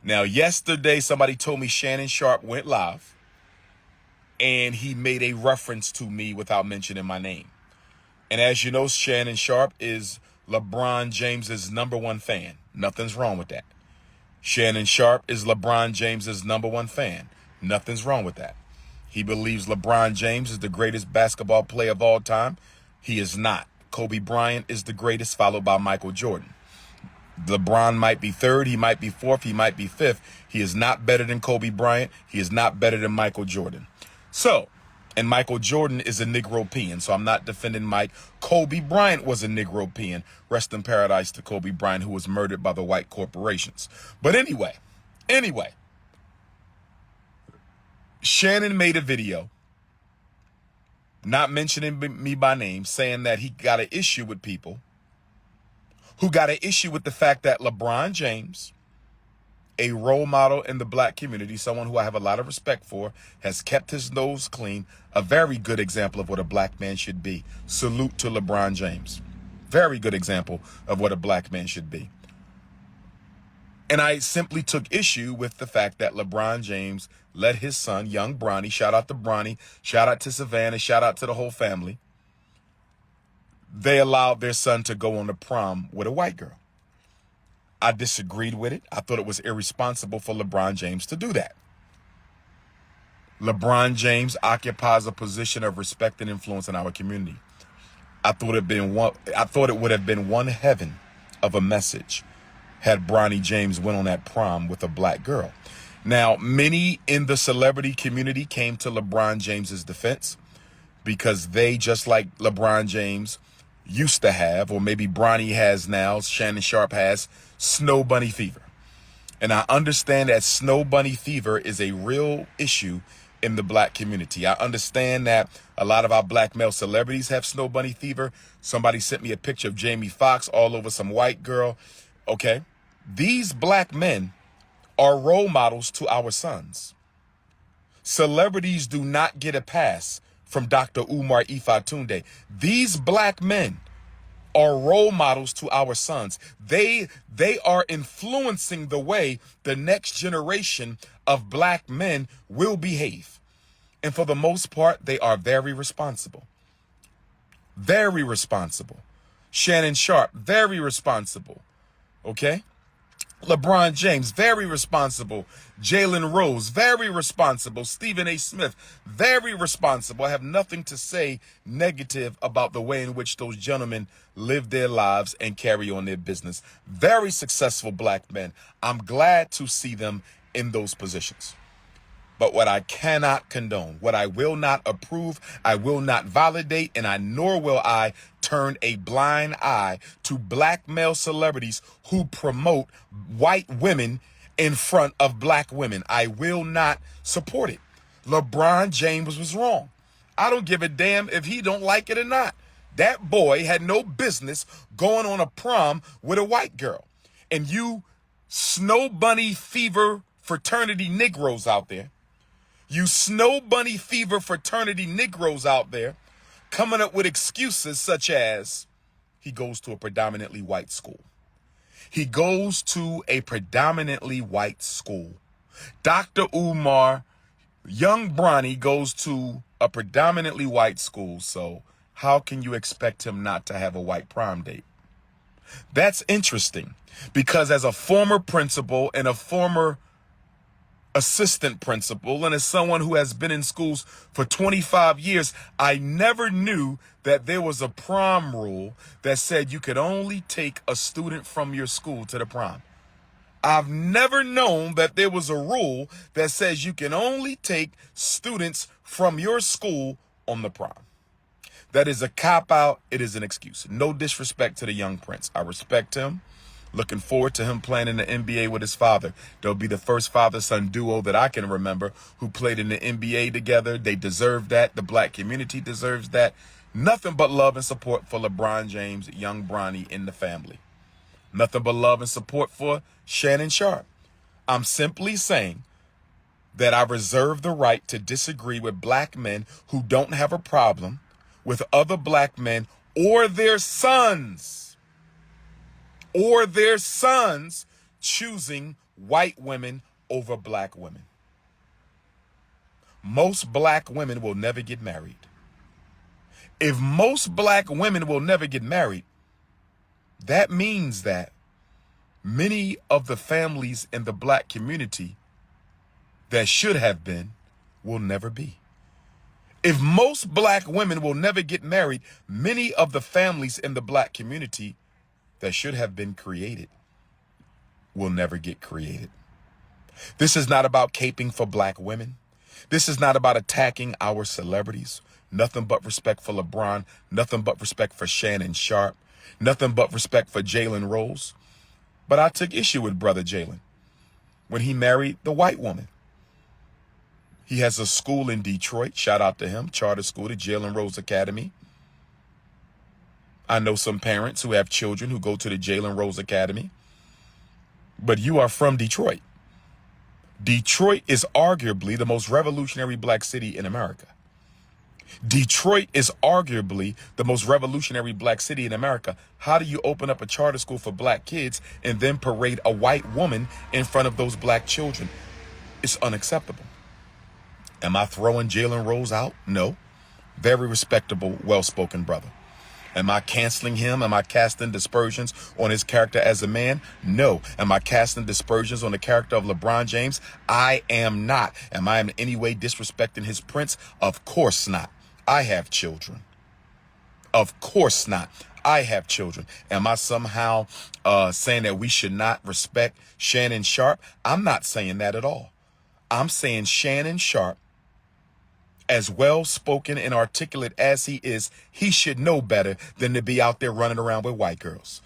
Now, yesterday, somebody told me Shannon Sharpe went live and he made a reference to me without mentioning my name. And as you know, Shannon Sharpe is LeBron James's #1 fan. Nothing's wrong with that. Shannon Sharpe is LeBron James's #1 fan. Nothing's wrong with that. He believes LeBron James is the greatest basketball player of all time. He is not. Kobe Bryant is the greatest, followed by Michael Jordan. LeBron might be third, he might be fourth, he might be fifth. He is not better than Kobe Bryant. He is not better than Michael Jordan. So, and Michael Jordan is a Negropean, so I'm not defending Mike. Kobe Bryant was a Negropean. Rest in paradise to Kobe Bryant, who was murdered by the white corporations. But anyway, Shannon made a video, not mentioning me by name, saying that he got an issue with people who got an issue with the fact that LeBron James, a role model in the black community, someone who I have a lot of respect for, has kept his nose clean, a very good example of what a black man should be. Salute to LeBron James. Very good example of what a black man should be. And I simply took issue with the fact that LeBron James let his son, young Bronny, shout out to Bronny, shout out to Savannah, shout out to the whole family, they allowed their son to go on the prom with a white girl. I disagreed with it. I thought it was irresponsible for LeBron James to do that. LeBron James occupies a position of respect and influence in our community. I thought it would have been one heaven of a message had Bronny James went on that prom with a black girl. Now, many in the celebrity community came to LeBron James's defense because they, just like LeBron James used to have, or maybe Bronny has now, Shannon Sharpe has, snowbunny fever. And I understand that snowbunny fever is a real issue in the black community. I understand that a lot of our black male celebrities have snowbunny fever. Somebody sent me a picture of Jamie Foxx all over some white girl. Okay, these black men are role models to our sons. Celebrities do not get a pass from Dr. Umar Tunde. These black men are role models to our sons. They are influencing the way the next generation of black men will behave. And for the most part, they are very responsible. Very responsible. Shannon Sharpe, very responsible. Okay? LeBron James, very responsible. Jalen Rose, very responsible. Stephen A. Smith, very responsible. I have nothing to say negative about the way in which those gentlemen live their lives and carry on their business. Very successful black men. I'm glad to see them in those positions. But what I cannot condone, what I will not approve, I will not validate, and nor will I turn a blind eye to black male celebrities who promote white women in front of black women. I will not support it. LeBron James was wrong. I don't give a damn if he don't like it or not. That boy had no business going on a prom with a white girl. And you snow bunny fever fraternity Negroes out there, you snow bunny fever fraternity Negroes out there coming up with excuses such as he goes to a predominantly white school. He goes to a predominantly white school. Dr. Umar, young Bronny, goes to a predominantly white school. So how can you expect him not to have a white prom date? That's interesting because as a former principal and a former assistant principal, and as someone who has been in schools for 25 years, I never knew that there was a prom rule that said you could only take a student from your school to the prom. I've never known that there was a rule that says you can only take students from your school on the prom. That is a cop-out. It is an excuse. No disrespect to the young prince. I respect him. Looking forward to him playing in the NBA with his father. They'll be the first father-son duo that I can remember who played in the NBA together. They deserve that. The black community deserves that. Nothing but love and support for LeBron James, young Bronny in the family. Nothing but love and support for Shannon Sharpe. I'm simply saying that I reserve the right to disagree with black men who don't have a problem with other black men or their sons choosing white women over black women. Most black women will never get married. If most black women will never get married, that means that many of the families in the black community that should have been will never be. If most black women will never get married, many of the families in the black community that should have been created will never get created. This is not about caping for black women. This is not about attacking our celebrities. Nothing but respect for LeBron. Nothing but respect for Shannon Sharpe. Nothing but respect for Jalen Rose. But I took issue with brother Jalen when he married the white woman. He has a school in Detroit. Shout out to him. Charter school, the Jalen Rose Academy. I know some parents who have children who go to the Jalen Rose Academy. But you are from Detroit. Detroit is arguably the most revolutionary black city in America. Detroit is arguably the most revolutionary black city in America. How do you open up a charter school for black kids and then parade a white woman in front of those black children? It's unacceptable. Am I throwing Jalen Rose out? No. Very respectable, well-spoken brother. Am I canceling him? Am I casting dispersions on his character as a man? No. Am I casting dispersions on the character of LeBron James? I am not. Am I in any way disrespecting his prince? Of course not. I have children. Of course not. I have children. Am I somehow saying that we should not respect Shannon Sharpe? I'm not saying that at all. I'm saying Shannon Sharpe, as well-spoken and articulate as he is, he should know better than to be out there running around with white girls.